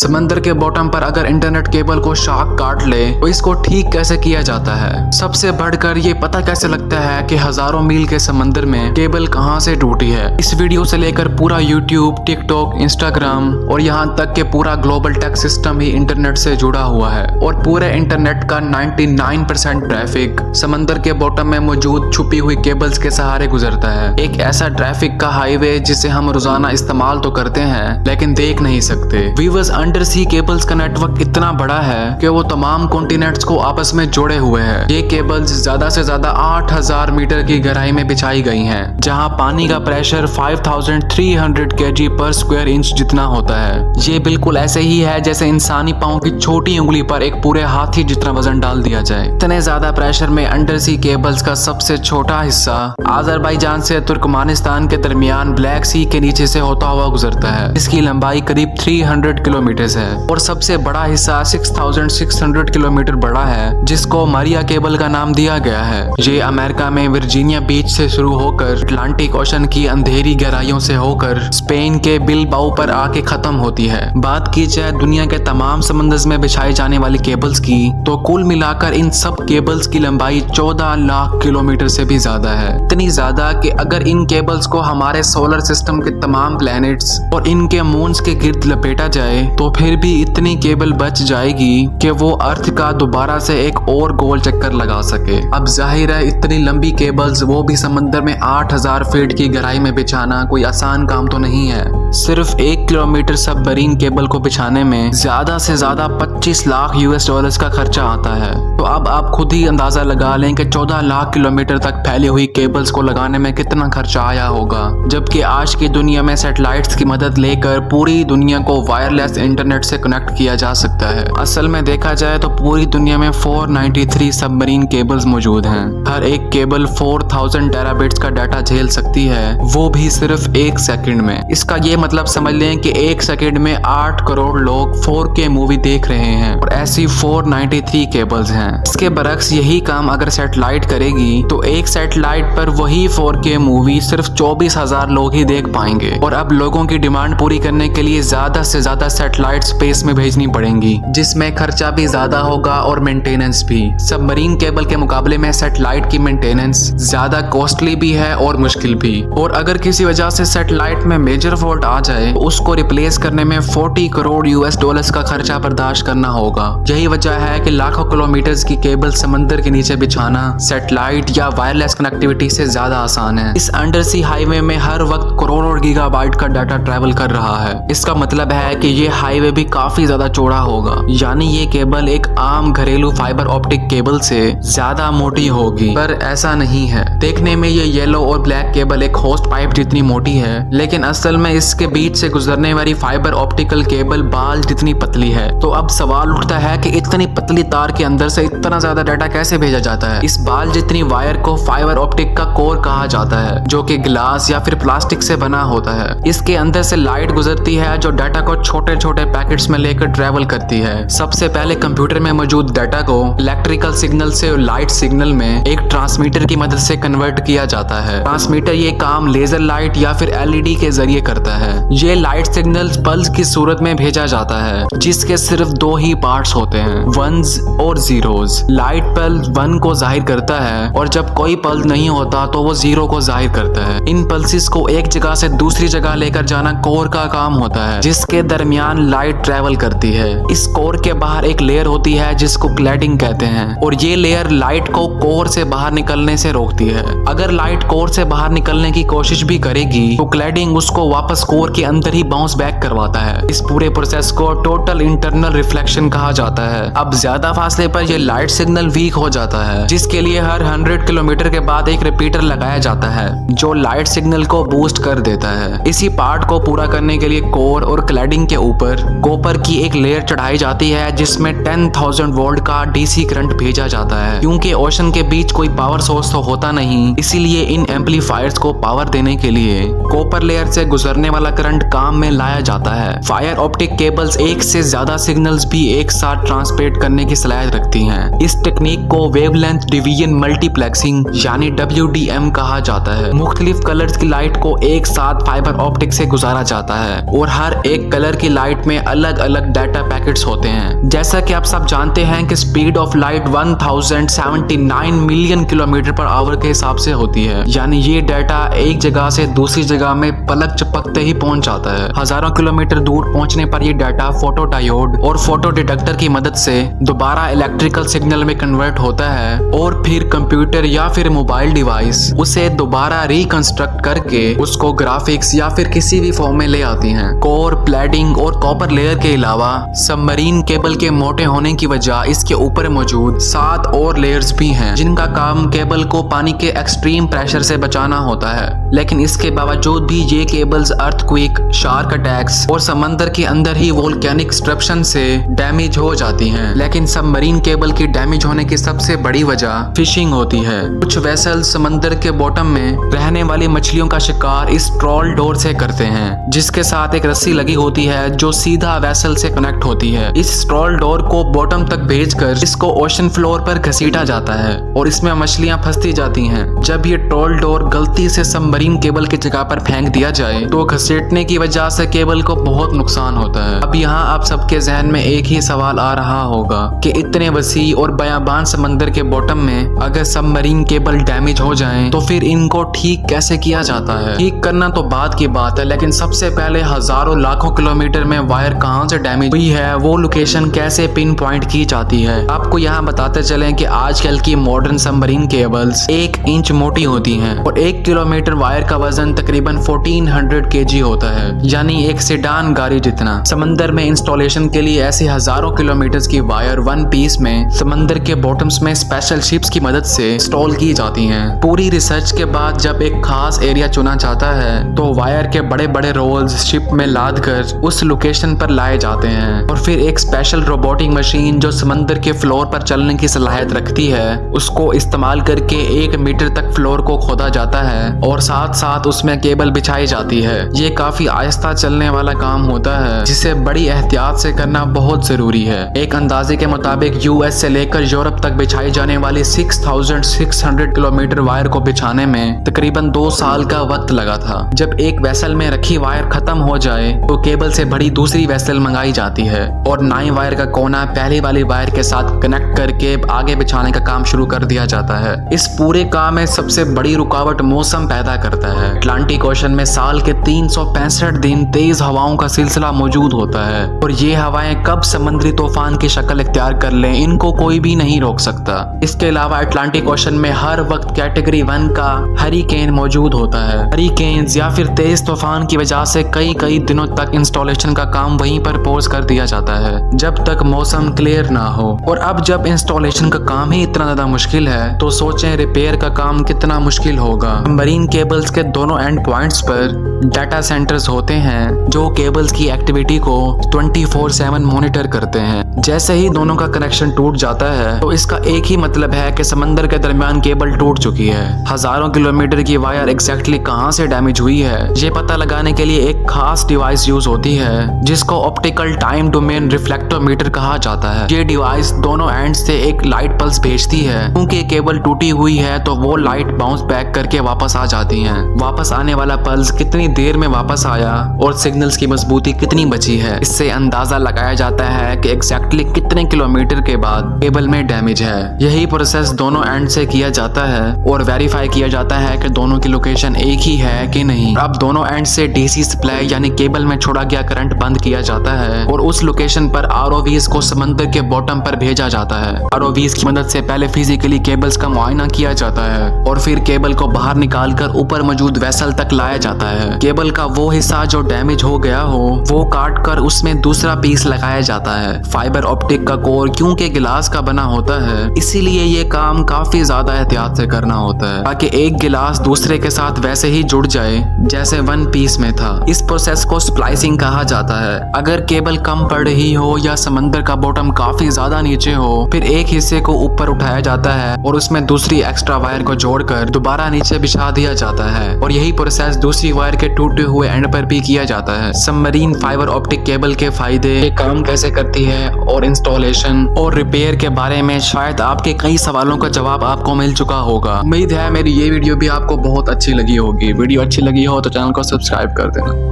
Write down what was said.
समंदर के बॉटम पर अगर इंटरनेट केबल को शार्क काट ले तो इसको ठीक कैसे किया जाता है। सबसे बढ़कर ये पता कैसे लगता है कि हजारों मील के समंदर में केबल कहां से टूटी है। इस वीडियो से लेकर पूरा यूट्यूब, टिकटॉक, इंस्टाग्राम और यहाँ तक के पूरा ग्लोबल टेक सिस्टम ही इंटरनेट से जुड़ा हुआ है और पूरे इंटरनेट का 99% ट्रैफिक समंदर के बॉटम में मौजूद छुपी हुई केबल्स के सहारे गुजरता है। एक ऐसा ट्रैफिक का हाईवे जिसे हम रोजाना इस्तेमाल तो करते हैं लेकिन देख नहीं सकते। वीवर्स, अंडर सी केबल्स का नेटवर्क इतना बड़ा है कि वो तमाम कॉन्टिनेंट्स को आपस में जोड़े हुए हैं। ये केबल्स ज्यादा से ज्यादा 8000 मीटर की गहराई में बिछाई गई हैं, जहां पानी का प्रेशर 5300 kg पर स्क्वायर इंच जितना होता है। ये बिल्कुल ऐसे ही है जैसे इंसानी पांव की छोटी उंगली पर एक पूरे हाथी जितना वजन डाल दिया जाए। इतने ज्यादा प्रेशर में अंडर सी केबल्स का सबसे छोटा हिस्सा अजरबैजान से तुर्कमेनिस्तान के दरमियान ब्लैक सी के नीचे से होता हुआ गुजरता है। इसकी लंबाई करीब 300 किलोमीटर है और सबसे बड़ा हिस्सा 6600 किलोमीटर बड़ा है, जिसको मारिया केबल का नाम दिया गया है। ये अमेरिका में वर्जीनिया बीच से शुरू होकर अटलांटिक ओशन की अंधेरी गहराइयों से होकर स्पेन के बिलबाओ पर आके खत्म होती है। बात की जाए दुनिया के तमाम समंदर में बिछाई जाने वाली केबल्स की, तो कुल मिलाकर इन सब केबल्स की लंबाई 14 लाख किलोमीटर से भी ज्यादा है। इतनी ज्यादा कि अगर इन केबल्स को हमारे सोलर सिस्टम के तमाम प्लैनेट्स और इनके मून्स के गिर्द लपेटा जाए तो फिर भी इतनी केबल बच जाएगी कि वो अर्थ का दोबारा से एक और गोल चक्कर लगा सके। अब जाहिर है इतनी लंबी केबल्स, वो भी समंदर में 8000 फीट की गहराई में बिछाना कोई आसान काम तो नहीं है। सिर्फ 1 किलोमीटर सबमरीन केबल को बिछाने में ज्यादा से ज्यादा 25 लाख US का खर्चा आता है। तो अब आप खुद ही अंदाजा लगा लें कि 14 लाख किलोमीटर तक फैली हुई केबल्स को लगाने में कितना खर्चा आया होगा, जबकि आज की दुनिया में सैटेलाइट्स की मदद लेकर पूरी दुनिया को वायरलेस इंटरनेट से कनेक्ट किया जा सकता है। असल में देखा जाए तो पूरी दुनिया में 493 सबमरीन केबल्स मौजूद हैं। हर एक केबल 4000 टेराबिट्स का डाटा झेल सकती है, वो भी सिर्फ 1 सेकंड में। इसका ये मतलब समझ लें कि 1 सेकंड में 8 करोड़ लोग 4K मूवी देख रहे हैं और ऐसी 493 केबल्स हैं। इसके बरक्स यही काम अगर सैटेलाइट करेगी तो एक सैटेलाइट पर वही 4K मूवी सिर्फ 24,000 लोग ही देख पाएंगे। और अब लोगों की डिमांड पूरी करने के लिए ज्यादा से ज्यादा सैटेलाइट स्पेस में भेजनी पड़ेंगी, जिसमें खर्चा भी ज्यादा होगा और मेंटेनेंस भी। सबमरीन केबल के मुकाबले में सैटेलाइट की मेंटेनेंस ज्यादा कॉस्टली भी है और मुश्किल भी। और अगर किसी वजह से सैटेलाइट में मेजर फॉल्ट आ जाए तो उसको रिप्लेस करने में 40 करोड़ US का खर्चा बर्दाश्त करना होगा। यही वजह है कि लाखों किलोमीटर की केबल समंदर के नीचे बिछाना सैटेलाइट या वायरलेस कनेक्टिविटी से ज्यादा आसान है। इस अंडर सी हाईवे में हर वक्त करोड़ों गीगाबाइट का डाटा ट्रैवल कर रहा है। इसका मतलब है कि ये हाईवे भी काफी ज्यादा चौड़ा होगा, यानी ये केबल एक आम घरेलू फाइबर ऑप्टिक केबल से ज्यादा मोटी होगी। पर ऐसा नहीं है। देखने में ये येलो और ब्लैक केबल एक होस्ट पाइप जितनी मोटी है, लेकिन असल में इसके बीच से गुजरने वाली फाइबर ऑप्टिकल केबल बाल जितनी पतली है। तो अब सवाल उठता है कि इतनी पतली तार के अंदर से इतना ज्यादा डाटा कैसे भेजा जाता है। इस बाल जितनी वायर को फाइबर ऑप्टिक का कोर कहा जाता है, जो कि ग्लास या फिर प्लास्टिक से बना होता है। इसके अंदर से लाइट गुजरती है जो डाटा को छोटे छोटे पैकेट्स में लेकर ट्रैवल करती है। सबसे पहले कंप्यूटर में मौजूद डाटा को इलेक्ट्रिकल सिग्नल से लाइट सिग्नल में एक ट्रांसमीटर की मदद से कन्वर्ट किया जाता है। ट्रांसमीटर ये काम लेजर लाइट या फिर LED के जरिए करता है। ये लाइट सिग्नल पल्स की सूरत में भेजा जाता है, जिसके सिर्फ 2 ही पार्ट्स होते हैं, वंस और जीरोस। लाइट पल्स 1 को जाहिर करता है और जब कोई पल्स नहीं होता तो वो 0 को जाहिर करता है। इन पल्सेस को एक जगह से दूसरी जगह लेकर जाना कोर का काम होता है, जिसके दरमियान लाइट ट्रैवल करती है। इस कोर के बाहर एक लेयर होती है जिसको क्लैडिंग कहते हैं, और ये लेयर लाइट को कोर से बाहर निकलने से रोकती है। अगर लाइट कोर से बाहर निकलने की कोशिश भी करेगी तो क्लैडिंग उसको वापस कोर के अंदर ही बाउंस बैक करवाता है। इस पूरे प्रोसेस को टोटल इंटरनल रिफ्लेक्शन कहा जाता है। अब ज्यादा फासले पर यह लाइट सिग्नल वीक हो जाता है, जिसके लिए हर 100 किलोमीटर के बाद एक रिपीटर लगाया जाता है जो लाइट सिग्नल को बूस्ट कर देता है। इसी पार्ट को पूरा करने के लिए कोर और क्लैडिंग के ऊपर कॉपर की एक लेयर चढ़ाई जाती है, जिसमें 10,000 वोल्ट का DC करंट भेजा जाता है। क्योंकि ओशन के बीच कोई पावर सोर्स तो होता नहीं, इसीलिए इन एम्पलीफायर्स को पावर देने के लिए कॉपर लेयर से गुजरने वाला करंट काम में लाया जाता है। फायर ऑप्टिक केबल्स एक से ज्यादा सिग्नल्स भी एक साथ ट्रांसमिट करने की सलाहियत रखती हैं। इस टेक्निक को वेवलेंथ डिवीजन मल्टीप्लेक्सिंग यानी WDM कहा जाता है। मुख्तलिफ कलर्स की लाइट को एक साथ फाइबर ऑप्टिक से गुजारा जाता है और हर एक कलर की लाइट में अलग अलग डाटा पैकेट्स होते हैं। जैसा कि आप सब जानते हैं कि speed of light 1079 million kilometre per hour के हिसाब से होती है, यानी ये डाटा एक जगह से दूसरी जगह में पलक झपकते ही पहुंच जाता है। हजारों किलोमीटर दूर पहुंचने पर ये डाटा फोटो डायोड और फोटो डिटेक्टर की मदद से दोबारा इलेक्ट्रिकल सिग्नल में कन्वर्ट होता है और फिर कंप्यूटर या फिर मोबाइल डिवाइस उसे दोबारा रिकंस्ट्रक्ट करके उसको ग्राफिक्स या फिर किसी भी फॉर्म में ले आती हैं। कोर, प्लेडिंग और कॉपर लेयर के अलावा सबमरीन केबल के मोटे होने की वजह इसके ऊपर मौजूद 7 और लेयर्स भी हैं जिनका काम केबल को पानी के एक्सट्रीम प्रेशर से बचाना होता है। लेकिन इसके बावजूद भी ये केबल्स अर्थक्वेक, शार्क अटैक्स और समंदर के अंदर ही वोल्केनिक डिस्ट्रप्शन से डैमेज हो जाती हैं। लेकिन सबमरीन केबल की डैमेज होने की सबसे बड़ी वजह फिशिंग होती है। कुछ वेसल समंदर के बॉटम में रहने वाली मछलियों का शिकार इस ट्रॉल डोर से करते हैं, जिसके साथ एक रस्सी लगी होती है जो सीधा वेसल से कनेक्ट होती है। इस ट्रॉल डोर को बॉटम तक भेजकर इसको ओशन फ्लोर पर घसीटा जाता है और इसमें मछलियां फंसती जाती हैं। जब ये ट्रॉल डोर गलती से सबमरीन केबल की जगह पर फेंक दिया जाए तो घसीटने की वजह से केबल को बहुत नुकसान होता है। अब यहाँ आप सबके जहन में एक ही सवाल आ रहा होगा कि इतने वसी और बयाबान समंदर के बॉटम में अगर सबमरीन केबल डैमेज हो जाएं तो फिर इनको ठीक कैसे किया जाता है? ठीक करना तो बाद की बात है, लेकिन सबसे पहले हजारों लाखों किलोमीटर में वायर कहां से डैमेज हुई है वो लोकेशन कैसे पिन पॉइंट की जाती है। आपको यहाँ बताते चलें कि आजकल की मॉडर्न सबमरीन केबल्स 1 इंच मोटी होती हैं और 1 किलोमीटर वायर का वजन तकरीबन 1400 kg होता है, यानी एक सेडान गाड़ी जितना। समंदर में इंस्टॉलेशन के लिए ऐसी हजारों किलोमीटर की वायर वन पीस में समंदर के बॉटम्स में स्पेशल शिप्स की मदद से इंस्टॉल की जाती हैं। पूरी रिसर्च के बाद जब एक खास एरिया चुना जाता है तो वायर के बड़े बड़े रोल्स शिप में लाद कर उस लोकेशन पर लाए जाते हैं और फिर एक स्पेशल रोबोटिक मशीन जो समंदर के फ्लोर पर चलने की सलाहियत रखती है उसको इस्तेमाल करके 1 मीटर तक फ्लोर को खोदा जाता है और साथ साथ उसमें केबल बिछाई जाती है। ये काफी आहिस्ता चलने वाला काम होता है जिसे बड़ी एहतियात से करना बहुत जरूरी है। एक अंदाजे के मुताबिक यूएस से लेकर यूरोप तक बिछाई जाने वाली 6600 किलोमीटर वायर को बिछाने में तकरीबन 2 साल का वक्त लगा था। जब एक वेसल में रखी वायर खत्म हो जाए तो केबल से भरी दूसरी वेसल मंगाई जाती है और नई वायर का कोना पहले वाली वायर के साथ कनेक्ट करके आगे बिछाने का काम शुरू कर दिया जाता है। इस पूरे काम में सबसे बड़ी रुकावट मौसम पैदा करता है। अटलांटिक ओशन में साल के 365 दिन तेज हवाओं का सिलसिला मौजूद होता है और ये हवाएं कब समुद्री तूफान की शक्ल इख्तियार कर लें इनको कोई भी नहीं रोक सकता। इसके अलावा अटलांटिक ओशन में हर वक्त कैटेगरी 1 का हरिकेन मौजूद होता है। हरिकेन्स या फिर तेज तूफान की वजह से कई दिनों तक इंस्टॉलेशन का काम वहीं पर पोज कर दिया जाता है जब तक मौसम क्लियर ना हो। और अब जब इंस्टॉलेशन का काम ही इतना ज्यादा मुश्किल है तो सोचें रिपेयर का काम कितना मुश्किल होगा। मरीन केबल्स के दोनों एंड पॉइंट्स पर डाटा सेंटर्स होते हैं जो केबल्स की एक्टिविटी को 24/7 मॉनिटर करते हैं। जैसे ही दोनों का कनेक्शन टूट जाता है तो इसका एक ही मतलब है कि समंदर के दरमियान केबल टूट चुकी है। हजारों किलोमीटर की वायर एग्जैक्टली कहां से डैमेज हुई है ये पता लगाने के लिए एक खास डिवाइस यूज होती है जिसको ऑप्टिकल टाइम डोमेन रिफ्लेक्टोमीटर कहा जाता है। ये डिवाइस दोनों एंड से एक लाइट पल्स भेजती है। क्योंकि केबल टूटी हुई है तो वो लाइट बाउंस बैक करके वापस आ जाती है। वापस आने वाला पल्स कितनी देर में वापस आया और सिग्नल्स की मजबूती कितनी बची है इससे अंदाजा लगाया जाता है कि एग्जैक्टली कितने किलोमीटर के बाद केबल में डैमेज है। यही प्रोसेस दोनों एंड से किया जाता है और वेरीफाई किया जाता है कि दोनों की लोकेशन एक ही है कि नहीं। अब दोनों एंड से डीसी सप्लाई यानी केबल में छोड़ा गया करंट बंद किया जाता है और उस लोकेशन पर आरओवीज को समंदर के बॉटम पर भेजा जाता है। आरओवीज की मदद से पहले फिजिकली केबल्स का मुआयना किया जाता है और फिर केबल को बाहर निकालकर ऊपर मौजूद वेसल तक लाया जाता है। केबल का वो हिस्सा जो डैमेज हो गया हो वो काट कर उसमें दूसरा पीस लगाया जाता है। फाइबर ऑप्टिक का कोर क्योंकि गिलास का बना होता है इसीलिए ये काम काफी ज्यादा एहतियात से करना होता है ताकि एक गिलास दूसरे के साथ वैसे ही जुड़ जाए जैसे वन पीस में था। इस प्रोसेस को स्प्लाइसिंग कहा जाता है। अगर केबल कम पड़ रही हो या समंदर का बॉटम काफी ज्यादा नीचे हो फिर एक हिस्से को ऊपर उठाया जाता है और उसमें दूसरी एक्स्ट्रा वायर को जोड़कर दोबारा नीचे बिछा दिया जाता है और यही प्रोसेस दूसरी वायर के टूटे हुए एंड पर भी किया जाता है। सबमरीन फाइबर ऑप्टिक केबल के फायदे, ये काम कैसे करती है और इंस्टॉलेशन और रिपेयर के बारे में शायद आपके कई सवालों का जवाब आपको मिल चुका होगा। उम्मीद है मेरी ये वीडियो भी आपको बहुत अच्छी लगी होगी। वीडियो अच्छी लगी हो तो चैनल को सब्सक्राइब कर देना।